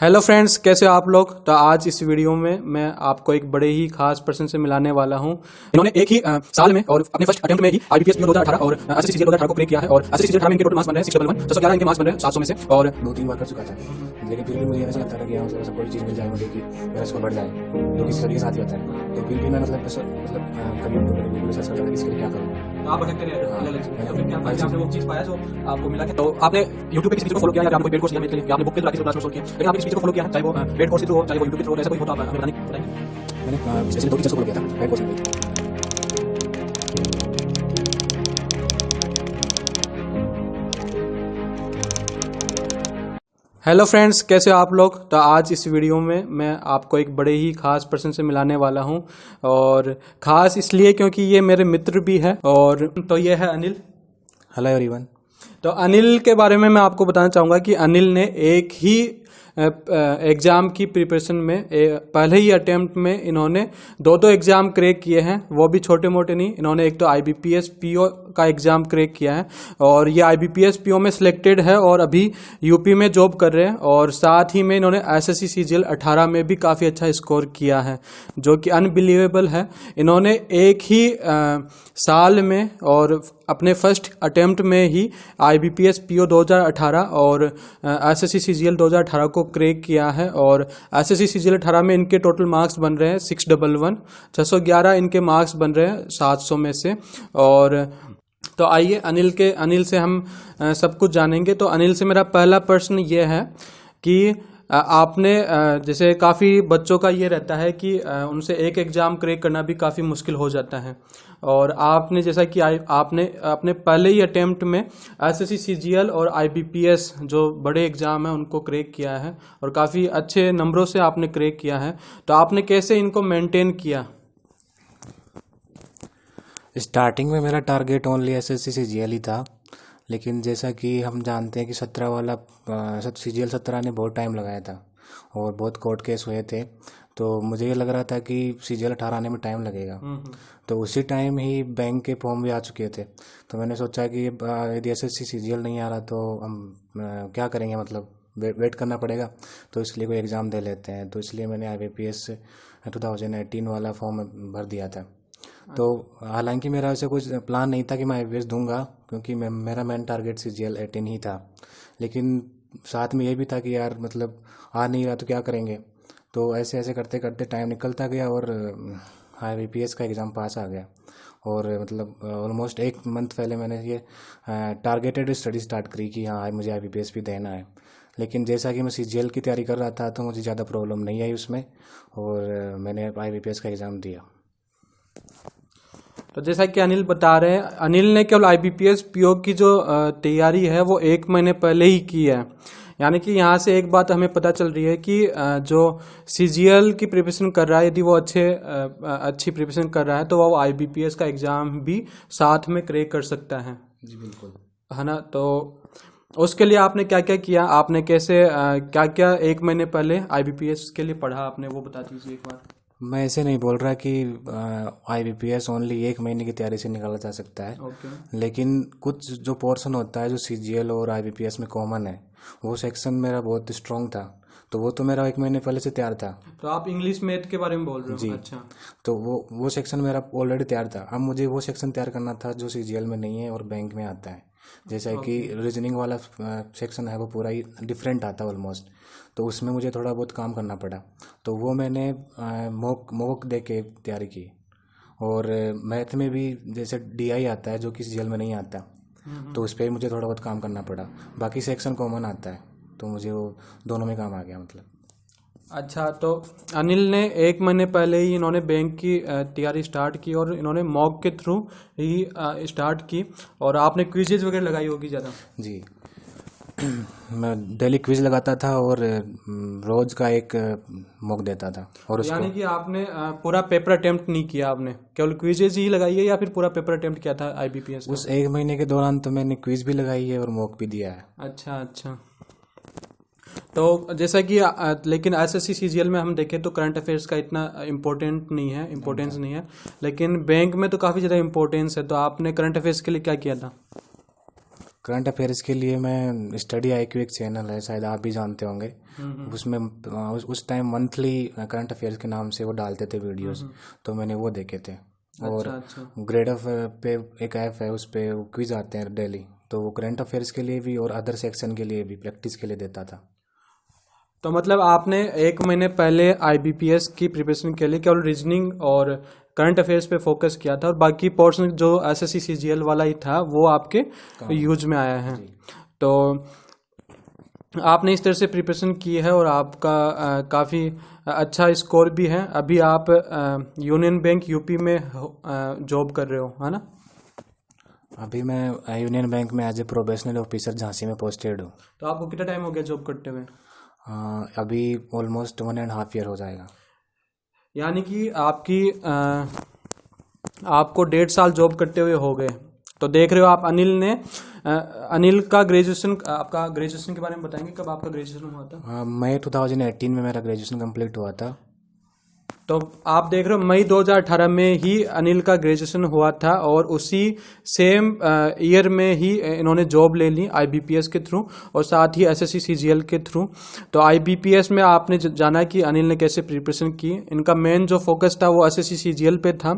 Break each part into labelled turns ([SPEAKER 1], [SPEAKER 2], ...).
[SPEAKER 1] Hello friends, कैसे हो आप लोग। तो आज इस वीडियो में मैं आपको एक बड़े ही खास पर्सन से मिलाने वाला हूं। इन्होंने एक ही साल में और अपने फर्स्ट अटेम्प्ट में ही आईबीपीएस 2018 और एसएससी 2018 को क्रैक किया है और एसएससी 2018 में इनके टोटल मार्क्स बन रहे हैं 611, 611 इनके मार्क्स बन रहे हैं 700 में से। और
[SPEAKER 2] 2-3 बार कर चुका था, लेकिन फिर भी मुझे ऐसा लगता था कि ऐसा कोई चीज़ मिल जाए मुझे कि मेरा स्कोर बढ़ जाए, जो किसी सभी के साथ ही होता है। तो फिर भी मैं कभी यूट्यूब पर गूगल सर्च करता था कि इसके लिए क्या करूँ।
[SPEAKER 1] आप भटकते रहे अलग-अलग, तो फिर क्या आपने वो चीज़ पाया जो आपको मिला है। तो आपने यूट्यूब पे किसी चीज़ को फॉलो किया या आपने कोई पेड कोर्स लिया मेरे लिए, आपने बुक के द्वारा किसी क्लास में फॉलो किया, लेकिन आपने किसी चीज़ को फॉलो किया चाहे वो पेड कोर्स के थ्रू हो चाहे वो यूट्यूब के थ्रू हो, ऐसा कोई होता है हमें बताएंगे।
[SPEAKER 2] मैंने स्पेशली 2 टीचर्स को फॉलो किया था पेड कोर्स में।
[SPEAKER 1] हेलो फ्रेंड्स, कैसे हो आप लोग। तो आज इस वीडियो में मैं आपको एक बड़े ही खास पर्सन से मिलाने वाला हूं, और ख़ास इसलिए क्योंकि ये मेरे मित्र भी है। और तो ये है अनिल।
[SPEAKER 2] Hello everyone.
[SPEAKER 1] तो अनिल के बारे में मैं आपको बताना चाहूँगा कि अनिल ने एक ही एग्ज़ाम की प्रिपरेशन में पहले ही अटेम्प्ट में इन्होंने दो एग्ज़ाम क्रैक किए हैं, वो भी छोटे मोटे नहीं। इन्होंने एक तो आईबीपीएस पीओ का एग्ज़ाम क्रैक किया है और ये आईबीपीएस पीओ में सिलेक्टेड है और अभी यूपी में जॉब कर रहे हैं। और साथ ही में इन्होंने एसएससी सीजीएल 18 में भी काफ़ी अच्छा स्कोर किया है, जो कि अनबिलीवेबल है। इन्होंने एक ही साल में और अपने फर्स्ट अटेम्प्ट में ही आईबीपीएस पीओ 2018 और एसएससी सीजीएल 2018 को क्रैक किया है। और एसएससी सीजीएल 18 में इनके टोटल मार्क्स बन रहे हैं 611, 611 इनके मार्क्स बन रहे हैं 700 में से। और तो आइए अनिल से हम सब कुछ जानेंगे। तो अनिल से मेरा पहला प्रश्न ये है कि आपने जैसे काफ़ी बच्चों का ये रहता है कि उनसे एक एग्ज़ाम क्रैक करना भी काफ़ी मुश्किल हो जाता है, और आपने जैसा कि आपने अपने पहले ही अटेम्प्ट में एसएससी सीजीएल और आईबीपीएस जो बड़े एग्ज़ाम हैं उनको क्रैक किया है और काफ़ी अच्छे नंबरों से आपने क्रैक किया है। तो आपने कैसे इनको मेंटेन किया?
[SPEAKER 2] स्टार्टिंग में मेरा टारगेट ओनली एसएससी सीजीएल ही था, लेकिन जैसा कि हम जानते हैं कि 17 वाला सीजीएल 17 ने बहुत टाइम लगाया था और बहुत कोर्ट केस हुए थे। तो मुझे ये लग रहा था कि सीजीएल 18 आने में टाइम लगेगा। तो उसी टाइम ही बैंक के फॉर्म भी आ चुके थे। तो मैंने सोचा कि यदि एसएससी सीजीएल नहीं आ रहा तो हम क्या करेंगे, मतलब वेट करना पड़ेगा, तो इसलिए कोई एग्ज़ाम दे लेते हैं। तो इसलिए मैंने आईबीपीएस 2018 वाला फॉर्म भर दिया था। तो हालांकि मेरा ऐसे कुछ प्लान नहीं था कि मैं आईबीपीएस दूंगा, क्योंकि मेरा मेन टारगेट सीजीएल 18 ही था। लेकिन साथ में ये भी था कि यार मतलब आ नहीं रहा तो क्या करेंगे। तो ऐसे ऐसे करते करते टाइम निकलता गया और आईबीपीएस का एग्ज़ाम पास आ गया। और मतलब ऑलमोस्ट 1 मंथ पहले मैंने ये टारगेटेड स्टडी स्टार्ट करी कि हाँ मुझे आईबीपीएस भी देना है। लेकिन जैसा कि मैं सीजीएल की तैयारी कर रहा था तो मुझे ज़्यादा प्रॉब्लम नहीं आई उसमें, और मैंने आईबीपीएस का एग्ज़ाम दिया।
[SPEAKER 1] तो जैसा कि अनिल बता रहे हैं, अनिल ने केवल आईबीपीएस पीओ की जो तैयारी है वो 1 महीने पहले ही की है। यानी कि यहाँ से एक बात हमें पता चल रही है कि जो सीजीएल की प्रिपरेशन कर रहा है, यदि वो अच्छी प्रिपरेशन कर रहा है तो वो आईबीपीएस का एग्ज़ाम भी साथ में क्रैक कर सकता है।
[SPEAKER 2] जी बिल्कुल,
[SPEAKER 1] है ना। तो उसके लिए आपने क्या क्या किया, आपने कैसे क्या क्या 1 महीने पहले आईबीपीएस के लिए पढ़ा आपने, वो बता दीजिए एक बार।
[SPEAKER 2] मैं ऐसे नहीं बोल रहा कि आईबीपीएस ओनली 1 महीने की तैयारी से निकाला जा सकता है। लेकिन कुछ जो पोर्शन होता है जो सीजीएल और आईबीपीएस में कॉमन है, वो सेक्शन मेरा बहुत स्ट्रॉन्ग था, तो वो तो मेरा 1 महीने पहले से तैयार था।
[SPEAKER 1] तो आप इंग्लिश मैथ के बारे में बोल रहे हो?
[SPEAKER 2] जी। अच्छा, तो वो सेक्शन मेरा ऑलरेडी तैयार था। अब मुझे वो सेक्शन तैयार करना था जो सीजीएल में नहीं है और बैंक में आता है। जैसा कि रीजनिंग वाला सेक्शन है वो पूरा ही डिफरेंट आता है ऑलमोस्ट, तो उसमें मुझे थोड़ा बहुत काम करना पड़ा। तो वो मैंने मॉक दे के तैयारी की। और मैथ में भी जैसे डीआई आता है जो कि सीजीएल में नहीं आता, तो उस पर मुझे थोड़ा बहुत काम करना पड़ा। बाकी सेक्शन कॉमन आता है, तो मुझे वो दोनों में काम आ गया मतलब।
[SPEAKER 1] अच्छा, तो अनिल ने 1 महीने पहले ही इन्होंने बैंक की तैयारी स्टार्ट की और इन्होंने मॉक के थ्रू ही स्टार्ट की। और आपने क्विजेज वगैरह लगाई होगी ज़्यादा?
[SPEAKER 2] जी मैं डेली क्विज लगाता था और रोज़ का एक मॉक देता था। और उसको
[SPEAKER 1] यानी कि आपने पूरा पेपर अटेम्प्ट नहीं किया, आपने केवल क्विजेज ही लगाई है या फिर पूरा पेपर अटेम्प्ट किया था आईबीपीएस?
[SPEAKER 2] उस 1 महीने के दौरान तो मैंने क्विज भी लगाई है और मॉक भी दिया है।
[SPEAKER 1] अच्छा अच्छा। तो जैसा कि लेकिन एसएससी सीजीएल में हम देखें तो करंट अफेयर्स का इतना इम्पोर्टेंस नहीं है, लेकिन बैंक में तो काफ़ी ज़्यादा इम्पोर्टेंस है। तो आपने करंट अफेयर्स के लिए क्या किया था?
[SPEAKER 2] करंट अफेयर्स के लिए मैं स्टडी IQ एक चैनल है, शायद आप भी जानते होंगे। उसमें उस टाइम मंथली करंट अफेयर्स के नाम से वो डालते थे वीडियोस, तो मैंने वो देखे थे। और
[SPEAKER 1] अच्छा।
[SPEAKER 2] ग्रेड ऑफ पे एक ऐप है, उस पे क्विज आते हैं डेली, तो वो करंट अफेयर्स के लिए भी और अदर सेक्शन के लिए भी प्रैक्टिस के लिए देता था।
[SPEAKER 1] तो मतलब आपने 1 महीने पहले IBPS की प्रिपरेशन के लिए केवल रीजनिंग और करंट अफेयर्स पे फोकस किया था, और बाकी पोर्शन जो SSC CGL वाला ही था वो आपके यूज में आया है। तो आपने इस तरह से प्रिपरेशन की है और आपका काफ़ी अच्छा स्कोर भी है। अभी आप यूनियन बैंक UP में जॉब कर रहे हो, है ना?
[SPEAKER 2] अभी मैं यूनियन बैंक में as a probationary officer Jhansi में पोस्टेड हूँ।
[SPEAKER 1] तो आपको कितना टाइम हो गया जॉब करते हुए?
[SPEAKER 2] अभी ऑलमोस्ट 1.5 ईयर हो जाएगा।
[SPEAKER 1] यानी कि आपको 1.5 साल जॉब करते हुए हो गए। तो देख रहे हो आप, अनिल का ग्रेजुएशन, आपका ग्रेजुएशन के बारे में बताएंगे, कब आपका ग्रेजुएशन हुआ था?
[SPEAKER 2] मई 2018 में मेरा ग्रेजुएशन कंप्लीट हुआ था।
[SPEAKER 1] तो आप देख रहे हो मई 2018 में ही अनिल का ग्रेजुएशन हुआ था, और उसी सेम ईयर में ही इन्होंने जॉब ले ली IBPS के थ्रू, और साथ ही SSC CGL के थ्रू। तो IBPS में आपने जाना कि अनिल ने कैसे प्रिपरेशन की। इनका मेन जो फोकस था वो SSC CGL पे था,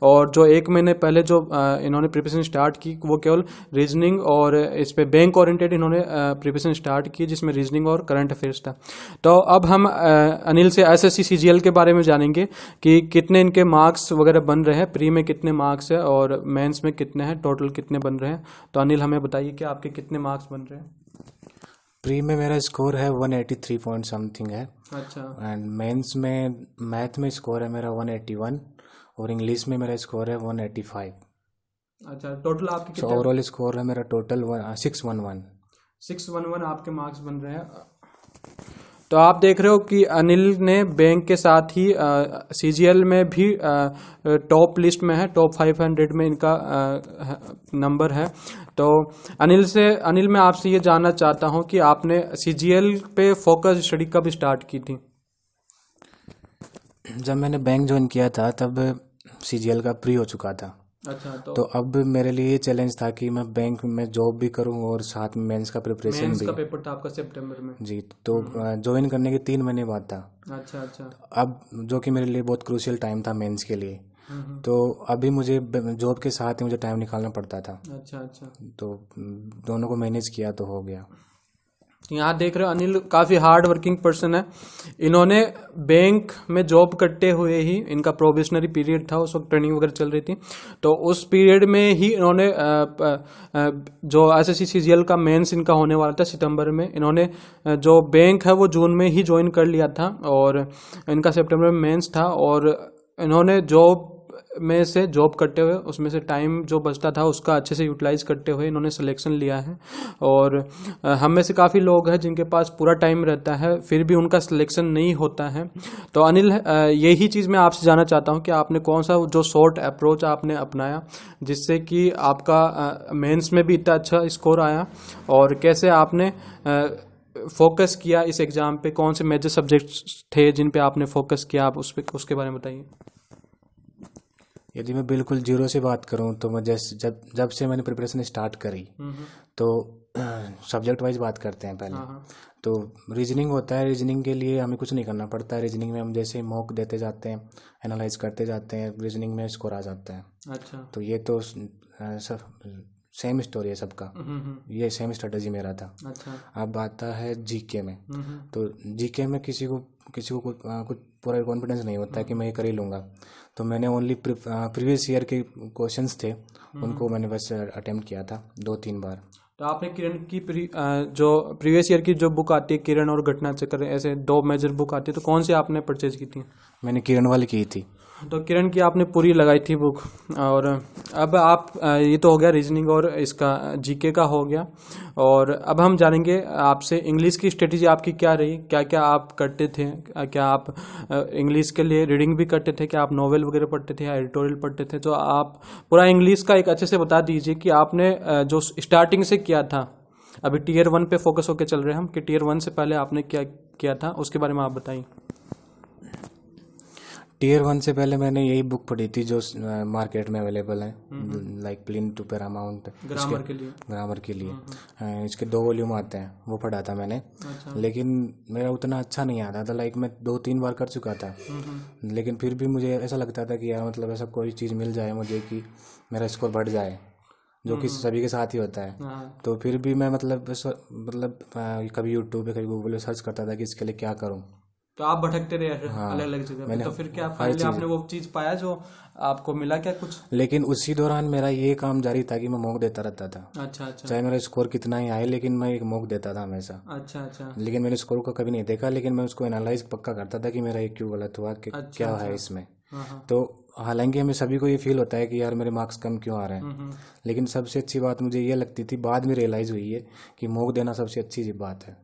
[SPEAKER 1] और जो 1 महीने पहले जो इन्होंने प्रिपरेशन स्टार्ट की वो केवल रीजनिंग और इस पे बैंक ओरिएंटेड इन्होंने प्रिपरेशन स्टार्ट की, जिसमें रीजनिंग और करंट अफेयर्स था। तो अब हम अनिल से SSC CGL के बारे में जानेंगे कि कितने इनके मार्क्स वगैरह बन रहे हैं, प्री में कितने मार्क्स है और मेंस में कितने हैं, टोटल कितने बन रहे हैं। तो अनिल हमें बताइए कि आपके कितने मार्क्स बन रहे हैं?
[SPEAKER 2] प्री में मेरा स्कोर है 183 पॉइंट समथिंग है।
[SPEAKER 1] अच्छा।
[SPEAKER 2] एंड मेंस में मैथ में स्कोर है मेरा 181, और इंग्लिश में मेरा स्कोर है 185।
[SPEAKER 1] अच्छा, टोटल आपके कितने?
[SPEAKER 2] ओवरऑल स्कोर है मेरा टोटल 611।
[SPEAKER 1] 611 आपके मार्क्स बन रहे हैं। तो आप देख रहे हो कि अनिल ने बैंक के साथ ही CGL में भी टॉप लिस्ट में है, टॉप 500 में इनका नंबर है। तो अनिल मैं आपसे ये जानना चाहता हूँ कि आपने CGL पे फोकस स्टडी कब स्टार्ट की थी?
[SPEAKER 2] जब मैंने बैंक ज्वाइन किया था तब CGL का प्री हो चुका था।
[SPEAKER 1] अच्छा।
[SPEAKER 2] तो अब मेरे लिए ये चैलेंज था कि मैं बैंक में जॉब भी करूं और साथ में मेंस का प्रिपरेशन
[SPEAKER 1] मेंस
[SPEAKER 2] भी।
[SPEAKER 1] का पेपर था आपका सितंबर में?
[SPEAKER 2] जी। तो ज्वाइन करने के 3 महीने बाद था।
[SPEAKER 1] अच्छा।
[SPEAKER 2] अब जो कि मेरे लिए बहुत क्रूशियल टाइम था मेंस के लिए, तो अभी मुझे जॉब के साथ ही मुझे टाइम निकालना पड़ता था।
[SPEAKER 1] अच्छा।
[SPEAKER 2] तो दोनों को मैनेज किया तो हो गया।
[SPEAKER 1] यहाँ देख रहे हो अनिल काफ़ी हार्ड वर्किंग पर्सन है। इन्होंने बैंक में जॉब करते हुए ही, इनका प्रोबेशनरी पीरियड था, उस वक्त ट्रेनिंग वगैरह चल रही थी, तो उस पीरियड में ही इन्होंने जो SSC CGL का मेंस इनका होने वाला था सितंबर में, इन्होंने जो बैंक है वो जून में ही ज्वाइन कर लिया था, और इनका सितंबर में मेंस था। और इन्होंने जॉब में से जॉब करते हुए उसमें से टाइम जो बचता था उसका अच्छे से यूटिलाइज करते हुए इन्होंने सिलेक्शन लिया है। और हम में से काफ़ी लोग हैं जिनके पास पूरा टाइम रहता है फिर भी उनका सिलेक्शन नहीं होता है। तो अनिल, यही चीज़ मैं आपसे जानना चाहता हूं कि आपने कौन सा जो शॉर्ट अप्रोच आपने अपनाया जिससे कि आपका मेंस में भी इतना अच्छा स्कोर आया, और कैसे आपने फोकस किया इस एग्ज़ाम पे, कौन से मेजर सब्जेक्ट्स थे जिन पे आपने फोकस किया, आप उसके बारे में बताइए।
[SPEAKER 2] यदि मैं बिल्कुल जीरो से बात करूं तो मैं जब से मैंने प्रिपरेशन स्टार्ट करी तो सब्जेक्ट वाइज बात करते हैं पहले। तो रीजनिंग होता है, रीजनिंग के लिए हमें कुछ नहीं करना पड़ता है। रीजनिंग में हम जैसे मॉक देते जाते हैं, एनालाइज करते जाते हैं, रीजनिंग में स्कोर आ जाता है।
[SPEAKER 1] अच्छा।
[SPEAKER 2] तो ये तो सब सेम स्टोरी है सबका, ये सेम स्ट्रेटजी मेरा था।
[SPEAKER 1] अच्छा।
[SPEAKER 2] अब आता है जीके में। तो जीके में किसी को कुछ पूरा कॉन्फिडेंस नहीं होता है कि मैं ये कर ही लूँगा। तो मैंने ओनली प्रीवियस ईयर के क्वेश्चंस थे उनको मैंने बस अटेम्प्ट किया था 2-3 बार।
[SPEAKER 1] तो आपने किरण की जो प्रीवियस ईयर की जो बुक आती है, किरण और घटना चक्र, ऐसे 2 मेजर बुक आती है, तो कौन सी आपने परचेज की थी?
[SPEAKER 2] मैंने किरण वाली की थी।
[SPEAKER 1] तो किरण की आपने पूरी लगाई थी बुक। और अब आप ये तो हो गया रीजनिंग और इसका जीके का हो गया, और अब हम जानेंगे आपसे इंग्लिश की स्ट्रेटेजी आपकी क्या रही, क्या क्या आप करते थे, क्या आप इंग्लिश के लिए रीडिंग भी करते थे, क्या आप नॉवेल वगैरह पढ़ते थे या एडिटोरियल पढ़ते थे? तो आप पूरा इंग्लिश का एक अच्छे से बता दीजिए कि आपने जो स्टार्टिंग से किया था, अभी Tier 1 पे फोकस होकर चल रहे हैं हम, कि Tier 1 से पहले आपने क्या किया था उसके बारे में आप बताइए।
[SPEAKER 2] टीयर 1 से पहले मैंने यही बुक पढ़ी थी जो मार्केट में अवेलेबल है, like plinth to paramount, grammar के लिए। इसके 2 वॉल्यूम आते हैं, वो पढ़ा था मैंने।
[SPEAKER 1] अच्छा।
[SPEAKER 2] लेकिन मेरा उतना अच्छा नहीं आता था, लाइक मैं 2-3 बार कर चुका था। लेकिन फिर भी मुझे ऐसा लगता था कि यार मतलब ऐसा कोई चीज़ मिल जाए मुझे कि मेरा स्कोर बढ़ जाए, जो कि सभी के साथ ही होता है। तो फिर भी मैं कभी यूट्यूब पे कभी गूगल पे सर्च करता था कि इसके लिए क्या करूं।
[SPEAKER 1] तो आप भटकते रहे अलग अलग जगह पे, तो फिर क्या फाइनली आपने वो चीज़ पाया जो आपको मिला क्या कुछ?
[SPEAKER 2] लेकिन उसी दौरान मेरा ये काम जारी था कि मैं मॉक देता रहता था।
[SPEAKER 1] अच्छा अच्छा।
[SPEAKER 2] चाहे मेरा स्कोर कितना ही आए, लेकिन मैं एक मॉक देता था हमेशा।
[SPEAKER 1] अच्छा अच्छा।
[SPEAKER 2] लेकिन मैंने स्कोर को कभी नहीं देखा, लेकिन मैं उसको एनालाइज पक्का करता था कि मेरा ये क्यों गलत हुआ, कि क्या है इसमें। तो हालांकि हमें सभी को ये फील होता है कि यार मेरे मार्क्स कम क्यों आ रहे हैं, लेकिन सबसे अच्छी बात मुझे ये लगती थी, बाद में रियलाइज़ हुई है कि मॉक देना सबसे अच्छी बात है।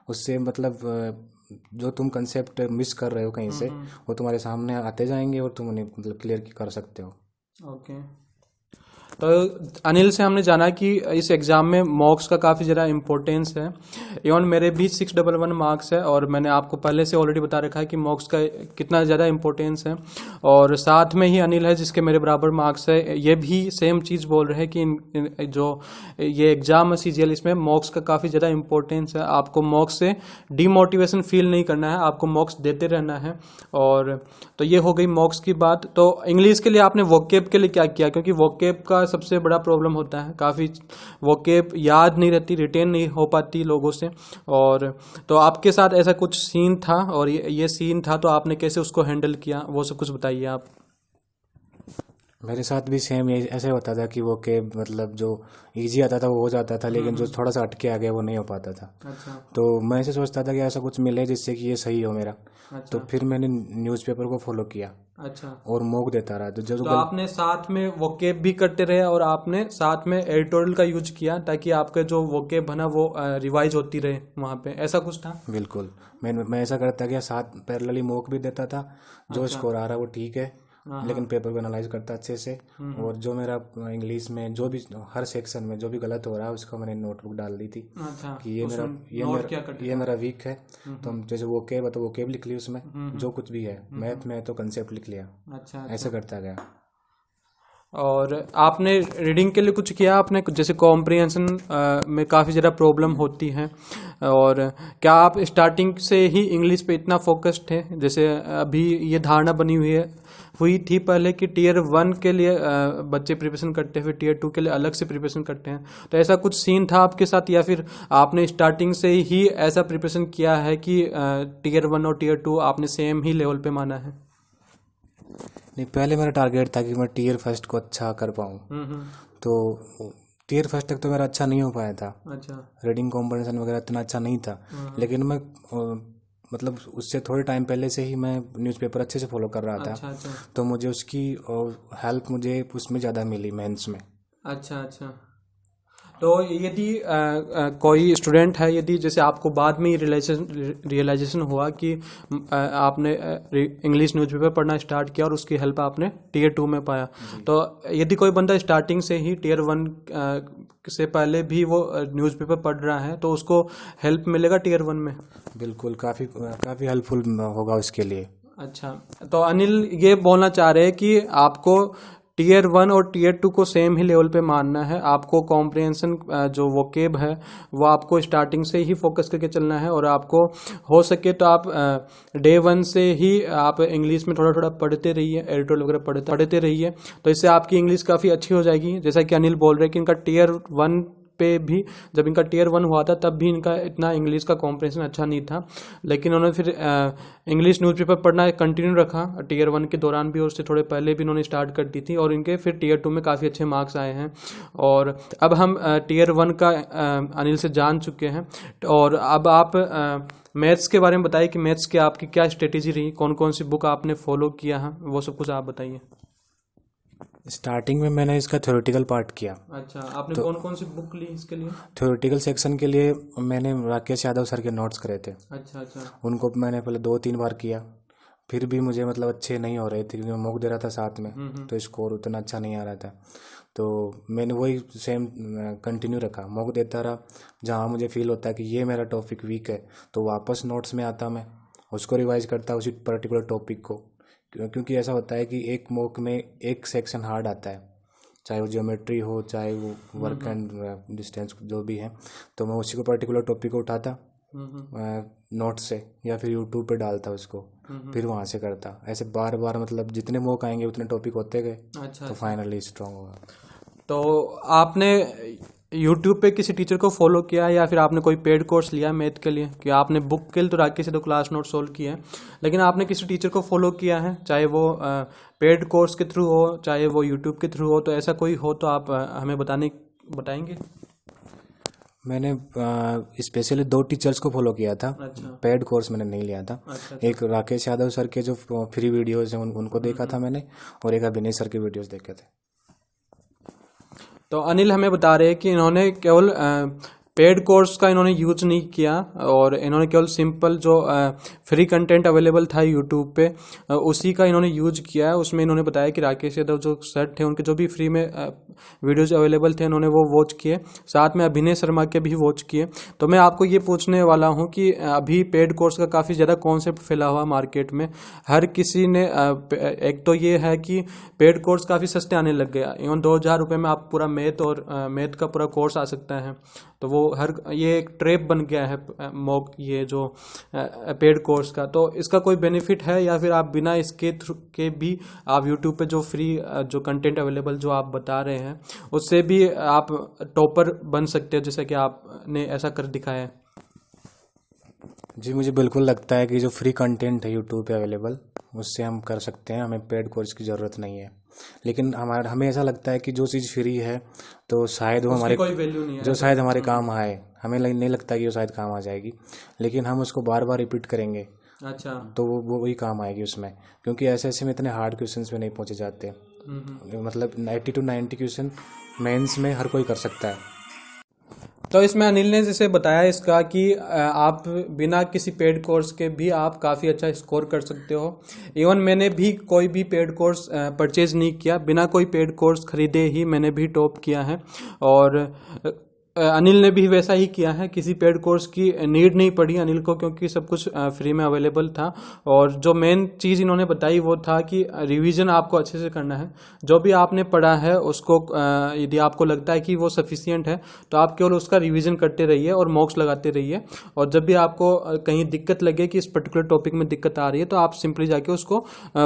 [SPEAKER 2] उससे मतलब जो तुम कंसेप्ट मिस कर रहे हो कहीं से, वो तुम्हारे सामने आते जाएंगे और तुम उन्हें मतलब क्लियर कर सकते हो।
[SPEAKER 1] ओके। तो अनिल से हमने जाना कि इस एग्ज़ाम में मॉक्स का काफ़ी ज़्यादा इम्पोर्टेंस है। इवन मेरे भी 611 मार्क्स है, और मैंने आपको पहले से ऑलरेडी बता रखा है कि मॉक्स का कितना ज़्यादा इम्पोर्टेंस है। और साथ में ही अनिल है जिसके मेरे बराबर मार्क्स है, ये भी सेम चीज़ बोल रहे हैं कि जो ये एग्ज़ाम है CGL, इसमें मॉक्स का काफ़ी ज़्यादा इम्पोर्टेंस है। आपको मॉक्स से डीमोटिवेशन फील नहीं करना है, आपको मॉक्स देते रहना है। और तो ये हो गई मॉक्स की बात। तो इंग्लिश के लिए आपने वोकेब के लिए क्या किया? क्योंकि वोकेब का सबसे बड़ा प्रॉब्लम होता है, काफ़ी वोकेब याद नहीं रहती, रिटेन नहीं हो पाती लोगों से। और तो आपके साथ ऐसा कुछ सीन था, और ये सीन था तो आपने कैसे उसको हैंडल किया, वो सब कुछ बताइए आप।
[SPEAKER 2] मेरे साथ भी सेम ऐसे होता था कि वो के मतलब जो इजी आता था वो हो जाता था, लेकिन जो थोड़ा सा अटके आ गया वो नहीं हो पाता था।
[SPEAKER 1] अच्छा।
[SPEAKER 2] तो मैं ऐसे सोचता था कि ऐसा कुछ मिले जिससे कि ये सही हो मेरा।
[SPEAKER 1] अच्छा।
[SPEAKER 2] तो फिर मैंने न्यूज़पेपर को फॉलो किया।
[SPEAKER 1] अच्छा।
[SPEAKER 2] और मॉक देता रहा।
[SPEAKER 1] तो आपने साथ में वोकेब भी करते रहे, और आपने साथ में एडिटोरियल का यूज किया ताकि आपका जो वोकेब बना वो रिवाइज होती रहे वहाँ पे, ऐसा कुछ था?
[SPEAKER 2] बिल्कुल, मैं ऐसा करता गया, साथ पैरेलली मॉक भी देता था। जो स्कोर आ रहा वो ठीक है, लेकिन पेपर को एनालाइज करता अच्छे से। और जो मेरा इंग्लिश में जो भी हर सेक्शन में जो भी गलत हो रहा है उसको मैंने नोटबुक डाल दी थी।
[SPEAKER 1] अच्छा।
[SPEAKER 2] कि ये मेरा वीक है, तो हम जैसे वोकेब है तो वोकेब लिख ली उसमें, जो कुछ भी है। मैथ में है तो कंसेप्ट लिख लिया।
[SPEAKER 1] अच्छा।
[SPEAKER 2] ऐसा करता गया।
[SPEAKER 1] और आपने रीडिंग के लिए कुछ किया आपने? जैसे कॉम्प्रिहेंशन में काफ़ी ज़्यादा प्रॉब्लम होती है, और क्या आप स्टार्टिंग से ही इंग्लिश पे इतना फोकस्ड थे? जैसे अभी ये धारणा बनी हुई थी पहले कि टीयर 1 के लिए बच्चे प्रिपरेशन करते हैं, फिर टीयर 2 के लिए अलग से प्रिपरेशन करते हैं। तो ऐसा कुछ सीन था आपके साथ, या फिर आपने स्टार्टिंग से ही ऐसा प्रिपरेशन किया है कि टीयर 1 और टीयर 2 आपने सेम ही लेवल पे माना है?
[SPEAKER 2] नहीं, पहले मेरा टारगेट था कि मैं टीयर फर्स्ट को अच्छा कर पाऊँ। तो टीयर फर्स्ट तक तो मेरा अच्छा नहीं हो पाया था।
[SPEAKER 1] अच्छा।
[SPEAKER 2] रीडिंग कॉम्प्रिहेंशन वगैरह इतना अच्छा नहीं था। लेकिन मैं मतलब उससे थोड़े टाइम पहले से ही मैं न्यूज़पेपर अच्छे से फॉलो कर रहा था।
[SPEAKER 1] अच्छा।
[SPEAKER 2] तो मुझे उसकी हेल्प मुझे उसमें ज़्यादा मिली, मेंस में।
[SPEAKER 1] अच्छा अच्छा। तो यदि कोई स्टूडेंट है, यदि जैसे आपको बाद में रियलाइजेशन हुआ कि आपने इंग्लिश न्यूज़पेपर पढ़ना स्टार्ट किया और उसकी हेल्प आपने टीयर 2 में पाया, तो यदि कोई बंदा स्टार्टिंग से ही टीयर 1 से पहले भी वो न्यूज़पेपर पढ़ रहा है तो उसको हेल्प मिलेगा टीयर 1 में?
[SPEAKER 2] बिल्कुल, काफ़ी हेल्पफुल होगा उसके लिए।
[SPEAKER 1] अच्छा। तो अनिल ये बोलना चाह रहे हैं कि आपको टीयर 1 और टीयर 2 को सेम ही लेवल पे मानना है। आपको कॉम्प्रिहेंशन जो वोकेब है वो आपको स्टार्टिंग से ही फोकस करके चलना है, और आपको हो सके तो आप डे 1 से ही आप इंग्लिश में थोड़ा थोड़ा पढ़ते रहिए, एडिटोरियल वगैरह पढ़ते रहिए। तो इससे आपकी इंग्लिश काफ़ी अच्छी हो जाएगी। जैसा कि अनिल बोल रहे हैं कि इनका टीयर 1 पे भी, जब इनका टीयर 1 हुआ था तब भी इनका इतना इंग्लिश का कॉम्प्रिहेंशन अच्छा नहीं था, लेकिन उन्होंने फिर इंग्लिश न्यूज़पेपर पढ़ना कंटिन्यू रखा टीयर 1 के दौरान भी, और उससे थोड़े पहले भी इन्होंने स्टार्ट कर दी थी, और इनके फिर टीयर 2 में काफ़ी अच्छे मार्क्स आए हैं। और अब हम टीयर 1 का अनिल से जान चुके हैं, और अब आप मैथ्स के बारे में बताइए कि मैथ्स की आपकी क्या स्ट्रेटेजी रही, कौन कौन सी बुक आपने फॉलो किया है, वो सब कुछ आप बताइए।
[SPEAKER 2] स्टार्टिंग में मैंने इसका थ्योरेटिकल पार्ट किया।
[SPEAKER 1] अच्छा। आपने कौन कौन सी बुक ली इसके लिए?
[SPEAKER 2] थ्योरेटिकल सेक्शन के लिए मैंने राकेश यादव सर के नोट्स करे थे।
[SPEAKER 1] अच्छा अच्छा।
[SPEAKER 2] उनको मैंने पहले 2-3 बार किया, फिर भी मुझे मतलब अच्छे नहीं हो रहे थे क्योंकि मैं मॉक दे रहा था साथ में, तो स्कोर उतना अच्छा नहीं आ रहा था। तो मैंने वही सेम कंटिन्यू रखा, मॉक देता रहा। जहाँ मुझे फील होता है कि ये मेरा टॉपिक वीक है तो वापस नोट्स में आता, मैं उसको रिवाइज करता उसी पर्टिकुलर टॉपिक को, क्योंकि ऐसा होता है कि एक मॉक में एक सेक्शन हार्ड आता है, चाहे वो ज्योमेट्री हो, चाहे वो वर्क एंड डिस्टेंस जो भी है। तो मैं उसी को पर्टिकुलर टॉपिक को उठाता नोट से या फिर यूट्यूब पे डालता उसको, फिर वहाँ से करता। ऐसे बार बार मतलब जितने मॉक आएंगे उतने टॉपिक होते गए।
[SPEAKER 1] अच्छा,
[SPEAKER 2] तो फाइनली स्ट्रांग होगा।
[SPEAKER 1] तो आपने यूट्यूब पे किसी टीचर को फॉलो किया या फिर आपने कोई पेड कोर्स लिया मैथ के लिए? कि आपने बुक के लिए तो राकेश से तो क्लास नोट सोल्व किया है, लेकिन आपने किसी टीचर को फॉलो किया है, चाहे वो पेड कोर्स के थ्रू हो, चाहे वो यूट्यूब के थ्रू हो? तो ऐसा कोई हो तो आप हमें बताएंगे।
[SPEAKER 2] मैंने स्पेशली 2 टीचर्स को फॉलो किया था।
[SPEAKER 1] अच्छा।
[SPEAKER 2] पेड कोर्स मैंने नहीं लिया था।
[SPEAKER 1] अच्छा।
[SPEAKER 2] एक राकेश यादव सर के जो फ्री वीडियोस हैं उनको देखा था मैंने, और एक अभिनय सर के वीडियोस देखे थे।
[SPEAKER 1] तो अनिल हमें बता रहे हैं कि इन्होंने केवल पेड कोर्स का इन्होंने यूज नहीं किया, और इन्होंने केवल सिंपल जो फ्री कंटेंट अवेलेबल था यूट्यूब पे उसी का इन्होंने यूज किया है। उसमें इन्होंने बताया कि राकेश यादव जो सर थे उनके जो भी फ्री में वीडियोज अवेलेबल थे इन्होंने वो वॉच किए, साथ में अभिनय शर्मा के भी वॉच किए। तो मैं आपको ये पूछने वाला हूँ कि अभी पेड कोर्स का काफ़ी ज़्यादा कॉन्सेप्ट फैला हुआ मार्केट में। हर किसी ने एक तो ये है कि पेड कोर्स काफ़ी सस्ते आने लग गया। इवन 2000 रुपये में आप पूरा मैथ का पूरा कोर्स आ सकता है। तो वो ये एक ट्रैप बन गया है मॉक, ये जो पेड कोर्स का। तो इसका कोई बेनिफिट है या फिर आप बिना इसके थ्रू के भी आप यूट्यूब पे जो फ्री जो कंटेंट अवेलेबल जो आप बता रहे हैं उससे भी आप टॉपर बन सकते हो, जैसे कि आपने ऐसा कर दिखाया है?
[SPEAKER 2] जी, मुझे बिल्कुल लगता है कि जो फ्री कंटेंट है यूट्यूब पे अवेलेबल उससे हम कर सकते हैं, हमें पेड कोर्स की ज़रूरत नहीं है। लेकिन हमें ऐसा लगता है कि जो चीज़ फ्री है तो शायद वो हमारे
[SPEAKER 1] कोई वैल्यू नहीं है,
[SPEAKER 2] जो शायद हमारे काम आए, हमें नहीं लगता कि वो शायद काम आ जाएगी, लेकिन हम उसको बार बार रिपीट करेंगे।
[SPEAKER 1] अच्छा।
[SPEAKER 2] तो वो वही काम आएगी उसमें, क्योंकि ऐसे में इतने हार्ड क्वेश्चंस में नहीं पहुंचे जाते। मतलब 80 to 90 क्वेश्चन मेंस में हर कोई कर सकता है।
[SPEAKER 1] तो इसमें अनिल ने जैसे बताया इसका कि आप बिना किसी पेड कोर्स के भी आप काफ़ी अच्छा स्कोर कर सकते हो। इवन मैंने भी कोई भी पेड कोर्स परचेज नहीं किया, बिना कोई पेड कोर्स खरीदे ही मैंने भी टॉप किया है। और अनिल ने भी वैसा ही किया है, किसी पेड कोर्स की नीड नहीं पड़ी अनिल को, क्योंकि सब कुछ फ्री में अवेलेबल था। और जो मेन चीज़ इन्होंने बताई वो था कि रिवीजन आपको अच्छे से करना है। जो भी आपने पढ़ा है उसको यदि आपको लगता है कि वो सफिशिएंट है तो आप केवल उसका रिवीजन करते रहिए और मॉक्स लगाते रहिए। और जब भी आपको कहीं दिक्कत लगे कि इस पर्टिकुलर टॉपिक में दिक्कत आ रही है तो आप सिंपली जाके उसको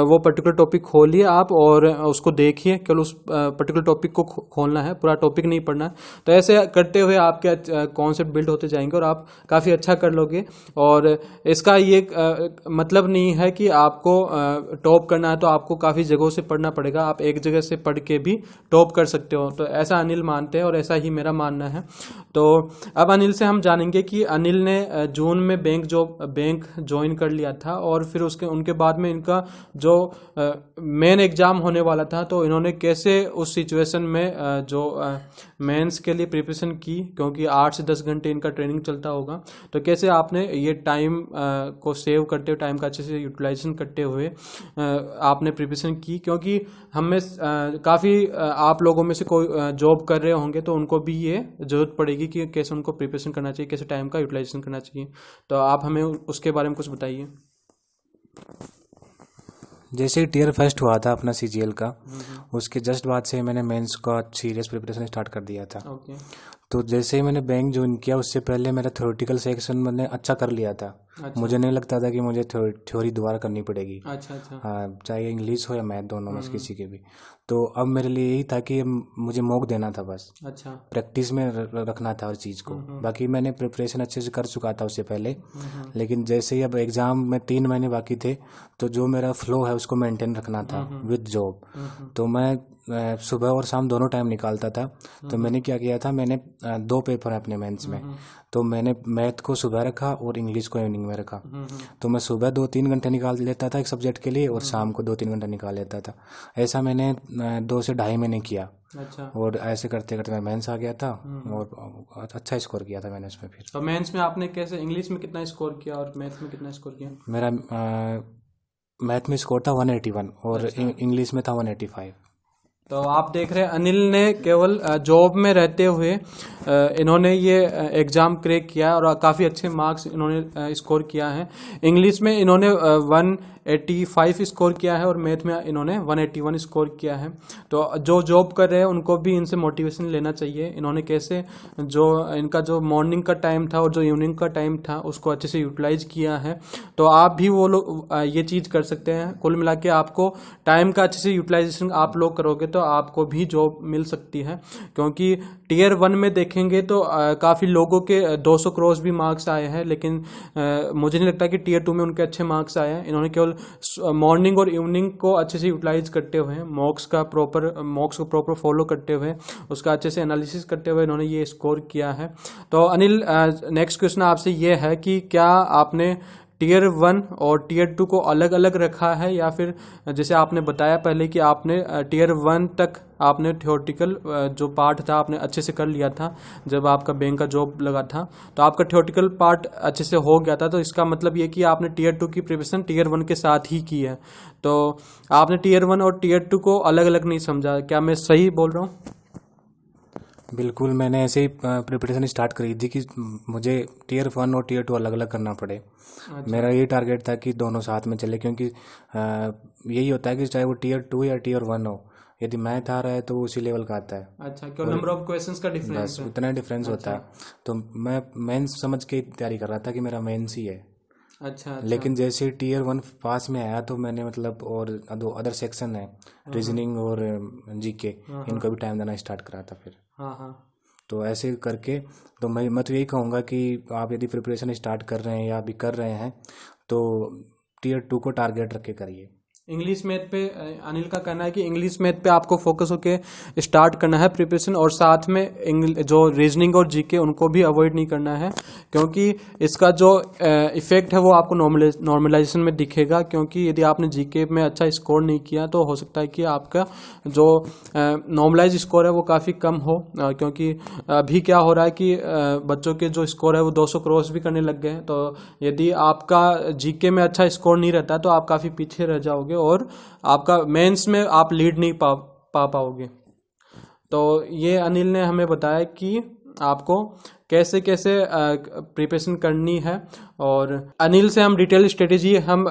[SPEAKER 1] वो पर्टिकुलर टॉपिक खोलिए आप और उसको देखिए। केवल उस पर्टिकुलर टॉपिक को खोलना है, पूरा टॉपिक नहीं पढ़ना है। तो ऐसे करते हुए आपके कॉन्सेप्ट बिल्ड होते जाएंगे और आप काफ़ी अच्छा कर लोगे। और इसका ये मतलब नहीं है कि आपको टॉप करना है तो आपको काफ़ी जगहों से पढ़ना पड़ेगा, आप एक जगह से पढ़ के भी टॉप कर सकते हो। तो ऐसा अनिल मानते हैं और ऐसा ही मेरा मानना है। तो अब अनिल से हम जानेंगे कि अनिल ने जून में बैंक ज्वाइन कर लिया था और फिर उनके बाद में इनका जो मेन एग्ज़ाम होने वाला था, तो इन्होंने कैसे उस सिचुएशन में जो मेंस के लिए प्रिपरेशन की, क्योंकि 8 से 10 घंटे इनका ट्रेनिंग चलता होगा। तो कैसे आपने ये टाइम को सेव करते हुए, टाइम का अच्छे से यूटिलाइजेशन करते हुए आपने प्रिपरेशन की? क्योंकि हमें काफ़ी आप लोगों में से कोई जॉब कर रहे होंगे तो उनको भी ये ज़रूरत पड़ेगी कि कैसे उनको प्रिपरेशन करना चाहिए, कैसे टाइम का यूटिलाइजेशन करना चाहिए। तो आप हमें उसके बारे में कुछ बताइए।
[SPEAKER 2] जैसे ही टियर फर्स्ट हुआ था अपना CGL का, उसके जस्ट बाद से मैंने मेंस का सीरियस प्रिपरेशन स्टार्ट कर दिया था।
[SPEAKER 1] ओके।
[SPEAKER 2] तो जैसे ही मैंने बैंक ज्वाइन किया उससे पहले मेरा थ्योरेटिकल सेक्शन मैंने अच्छा कर लिया था।
[SPEAKER 1] अच्छा।
[SPEAKER 2] मुझे नहीं लगता था कि मुझे थ्योरी दोबारा करनी पड़ेगी।
[SPEAKER 1] अच्छा।
[SPEAKER 2] हाँ, चाहे इंग्लिश हो या मैथ, दोनों में से किसी के भी। तो अब मेरे लिए यही था कि मुझे मॉक देना था बस।
[SPEAKER 1] अच्छा।
[SPEAKER 2] प्रैक्टिस में रखना था हर चीज़ को। बाकी मैंने प्रिपरेशन अच्छे से कर चुका था उससे पहले। लेकिन जैसे ही अब एग्ज़ाम में 3 महीने बाकी थे, तो जो मेरा फ्लो है उसको मेंटेन रखना था विद जॉब। तो मैं सुबह और शाम दोनों टाइम निकालता था। तो मैंने क्या किया था, मैंने 2 पेपर है अपने मेंस में, तो मैंने मैथ को सुबह रखा और इंग्लिश को इवनिंग में रखा। तो मैं सुबह 2-3 घंटे निकाल लेता था एक सब्जेक्ट के लिए और शाम को 2-3 घंटे निकाल लेता था। ऐसा मैंने 2 से ढाई महीने किया।
[SPEAKER 1] अच्छा।
[SPEAKER 2] और ऐसे करते करते मैं मेंस आ गया था और अच्छा स्कोर किया था मैंने उसमें। फिर
[SPEAKER 1] तो मेंस में आपने कैसे, इंग्लिश में कितना स्कोर किया और मैथ में कितना स्कोर किया?
[SPEAKER 2] मेरा मैथ में स्कोर था 181 और इंग्लिश में था 185।
[SPEAKER 1] तो आप देख रहे हैं अनिल ने केवल जॉब में रहते हुए इन्होंने ये एग्ज़ाम क्रैक किया और काफ़ी अच्छे मार्क्स इन्होंने स्कोर किया है। इंग्लिश में इन्होंने 85 स्कोर किया है और मैथ में इन्होंने 181 स्कोर किया है। तो जो जॉब कर रहे हैं उनको भी इनसे मोटिवेशन लेना चाहिए। इन्होंने कैसे जो इनका जो मॉर्निंग का टाइम था और जो इवनिंग का टाइम था उसको अच्छे से यूटिलाइज किया है। तो आप भी वो लोग ये चीज़ कर सकते हैं। कुल मिला के आपको टाइम का अच्छे से यूटिलाइजेशन आप लोग करोगे तो आपको भी जॉब मिल सकती है, क्योंकि टियर 1 में देखेंगे तो काफ़ी लोगों के 200 क्रॉस भी मार्क्स आए हैं, लेकिन मुझे नहीं लगता कि टियर 2 में उनके अच्छे मार्क्स आए हैं। इन्होंने केवल मॉर्निंग और इवनिंग को अच्छे से यूटिलाइज करते हुए, मॉक्स को प्रॉपर फॉलो करते हुए, उसका अच्छे से एनालिसिस करते हुए इन्होंने ये स्कोर किया है। तो अनिल, नेक्स्ट क्वेश्चन आपसे ये है कि क्या आपने टियर 1 और टियर 2 को अलग अलग रखा है, या फिर जैसे आपने बताया पहले कि आपने टियर 1 तक आपने थ्योरेटिकल जो पार्ट था आपने अच्छे से कर लिया था जब आपका बैंक का जॉब लगा था, तो आपका थ्योरेटिकल पार्ट अच्छे से हो गया था। तो इसका मतलब ये कि आपने टियर 2 की प्रिपरेशन टियर 1 के साथ ही की है। तो आपने टियर 1 और टियर 2 को अलग अलग नहीं समझा, क्या मैं सही बोल रहा हूँ?
[SPEAKER 2] बिल्कुल, मैंने ऐसे ही प्रिपरेशन स्टार्ट करी थी कि मुझे टियर 1 और टियर 2 अलग अलग करना पड़े। मेरा ये टारगेट था कि दोनों साथ में चले, क्योंकि यही होता है कि चाहे वो टियर 2 या टियर 1 हो, यदि मैथ आ रहा है तो वो उसी लेवल का आता है।
[SPEAKER 1] अच्छा, क्यों नंबर ऑफ क्वेश्चंस का डिफरेंस
[SPEAKER 2] बस
[SPEAKER 1] है?
[SPEAKER 2] उतना डिफरेंस होता है। तो मैं मेंस समझ के तैयारी कर रहा था कि मेरा मेंस ही है।
[SPEAKER 1] अच्छा।
[SPEAKER 2] लेकिन जैसे टियर 1 पास में आया तो मैंने मतलब और दो अदर सेक्शन है, रीजनिंग और जीके, इनको भी टाइम देना स्टार्ट करा था फिर।
[SPEAKER 1] हाँ।
[SPEAKER 2] तो ऐसे करके तो मैं तो यही कहूँगा कि आप यदि प्रिपरेशन स्टार्ट कर रहे हैं या अभी कर रहे हैं तो टियर 2 को टारगेट रख के करिए।
[SPEAKER 1] इंग्लिश मैथ पे अनिल का कहना है कि इंग्लिश मैथ पे आपको फोकस होके स्टार्ट करना है प्रिपरेशन, और साथ में जो रीजनिंग और जीके उनको भी अवॉइड नहीं करना है, क्योंकि इसका जो इफेक्ट है वो आपको नॉर्मलाइजेशन में दिखेगा। क्योंकि यदि आपने जीके में अच्छा स्कोर नहीं किया तो हो सकता है कि आपका जो नॉर्मलाइज स्कोर है वो काफ़ी कम हो, क्योंकि अभी क्या हो रहा है कि बच्चों के जो स्कोर है वो 200 क्रॉस भी करने लग गए हैं। तो यदि आपका जीके में अच्छा स्कोर नहीं रहता तो आप काफ़ी पीछे रह जाओगे और आपका मेंस में आप लीड नहीं पाओगे। तो ये अनिल ने हमें बताया कि आपको कैसे कैसे प्रिपरेशन करनी है, और अनिल से हम डिटेल स्ट्रेटेजी हम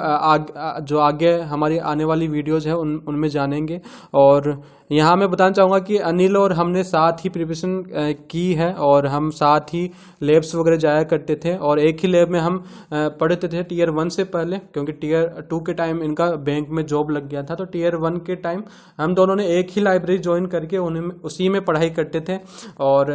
[SPEAKER 1] जो आगे हमारी आने वाली वीडियोज़ है उनमें जानेंगे। और यहाँ मैं बताना चाहूँगा कि अनिल और हमने साथ ही प्रिपरेशन की है, और हम साथ ही लैब्स वगैरह जाया करते थे, और एक ही लैब में हम पढ़ते थे टियर 1 से पहले, क्योंकि टियर 2 के टाइम इनका बैंक में जॉब लग गया था। तो टियर 1 के टाइम हम दोनों ने एक ही लाइब्रेरी ज्वाइन करके उसी में पढ़ाई करते थे। और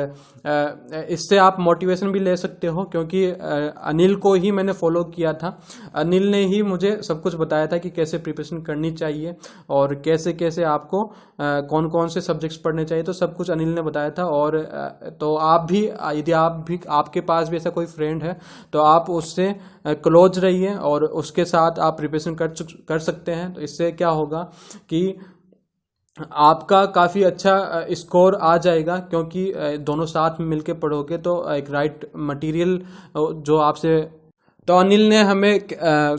[SPEAKER 1] इससे आप मोटिवेशन भी ले सकते हो, क्योंकि अनिल को ही मैंने फॉलो किया था। अनिल ने ही मुझे सब कुछ बताया था कि कैसे प्रिपरेशन करनी चाहिए और कैसे कैसे आपको कौन कौन से सब्जेक्ट्स पढ़ने चाहिए, तो सब कुछ अनिल ने बताया था। और तो आप भी, यदि आपके पास भी ऐसा कोई फ्रेंड है तो आप उससे क्लोज रहिए और उसके साथ आप प्रिपरेशन कर सकते हैं। तो इससे क्या होगा कि आपका काफ़ी अच्छा स्कोर आ जाएगा, क्योंकि दोनों साथ में मिलके पढ़ोगे तो एक राइट मटेरियल जो आपसे। तो अनिल ने हमें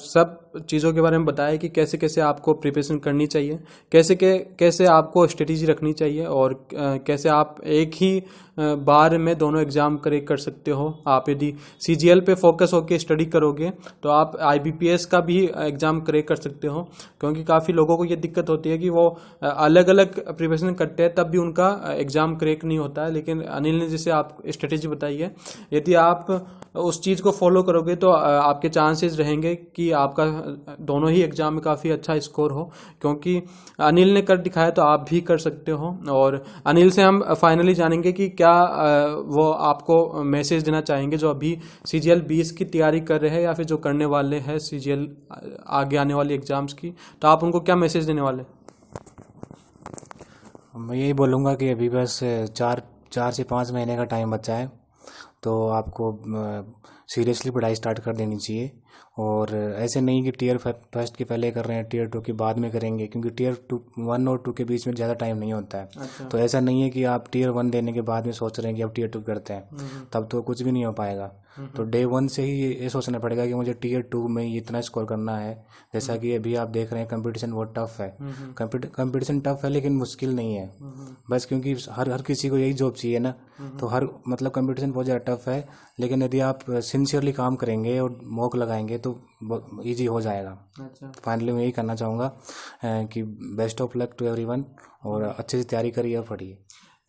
[SPEAKER 1] सब चीज़ों के बारे में बताया कि कैसे कैसे आपको प्रिपरेशन करनी चाहिए, कैसे आपको स्ट्रेटेजी रखनी चाहिए, और कैसे आप एक ही बार में दोनों एग्ज़ाम कर सकते हो। आप यदि CGL पे फोकस होकर स्टडी करोगे तो आप IBPS का भी एग्ज़ाम कर सकते हो, क्योंकि काफ़ी लोगों को ये दिक्कत होती है कि वो अलग अलग प्रिपरेशन करते हैं तब भी उनका एग्ज़ाम क्रैक नहीं होता है। लेकिन अनिल ने जैसे आप स्ट्रेटेजी बताई है, यदि आप उस चीज़ को फॉलो करोगे तो आपके चांसेस रहेंगे कि आपका दोनों ही एग्ज़ाम में काफ़ी अच्छा स्कोर हो, क्योंकि अनिल ने कर दिखाया तो आप भी कर सकते हो। और अनिल से हम फाइनली जानेंगे कि क्या वो आपको मैसेज देना चाहेंगे जो अभी CGL 20 की तैयारी कर रहे हैं या फिर जो करने वाले हैं CGL आगे आने वाली एग्ज़ाम्स की, तो आप उनको क्या मैसेज देने वाले?
[SPEAKER 2] मैं यही बोलूँगा कि अभी बस 4 से 5 महीने का टाइम बचा है, तो आपको सीरियसली पढ़ाई स्टार्ट कर देनी चाहिए। और ऐसे नहीं कि टियर 1 के पहले कर रहे हैं, टियर 2 के बाद में करेंगे, क्योंकि टियर 1 और 2 के बीच में ज़्यादा टाइम नहीं होता है।
[SPEAKER 1] अच्छा।
[SPEAKER 2] तो ऐसा नहीं है कि आप टियर 1 देने के बाद में सोच रहे हैं कि अब टियर 2 करते हैं, तब तो कुछ भी नहीं हो पाएगा। तो डे 1 से ही ये सोचना पड़ेगा कि मुझे टियर 2 में इतना स्कोर करना है। जैसा कि अभी आप देख रहे हैं कंपटीशन बहुत टफ है। कंपटीशन टफ है लेकिन मुश्किल नहीं है, बस क्योंकि हर किसी को यही जॉब चाहिए ना। तो कंपटीशन बहुत ज़्यादा टफ है, लेकिन यदि आप सिंसियरली काम करेंगे और मॉक लगाएंगे तो बहुत ईजी हो जाएगा।
[SPEAKER 1] अच्छा,
[SPEAKER 2] फाइनली मैं यही करना चाहूँगा कि best of luck to everyone, और अच्छे से तैयारी करिए और पढ़िए।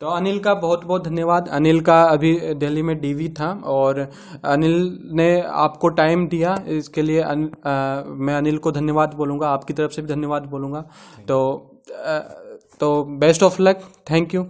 [SPEAKER 1] तो अनिल का बहुत बहुत धन्यवाद। अनिल का अभी दिल्ली में डीवी था और अनिल ने आपको टाइम दिया, इसके लिए मैं अनिल को धन्यवाद बोलूँगा, आपकी तरफ से भी धन्यवाद बोलूँगा। तो best of luck, thank you.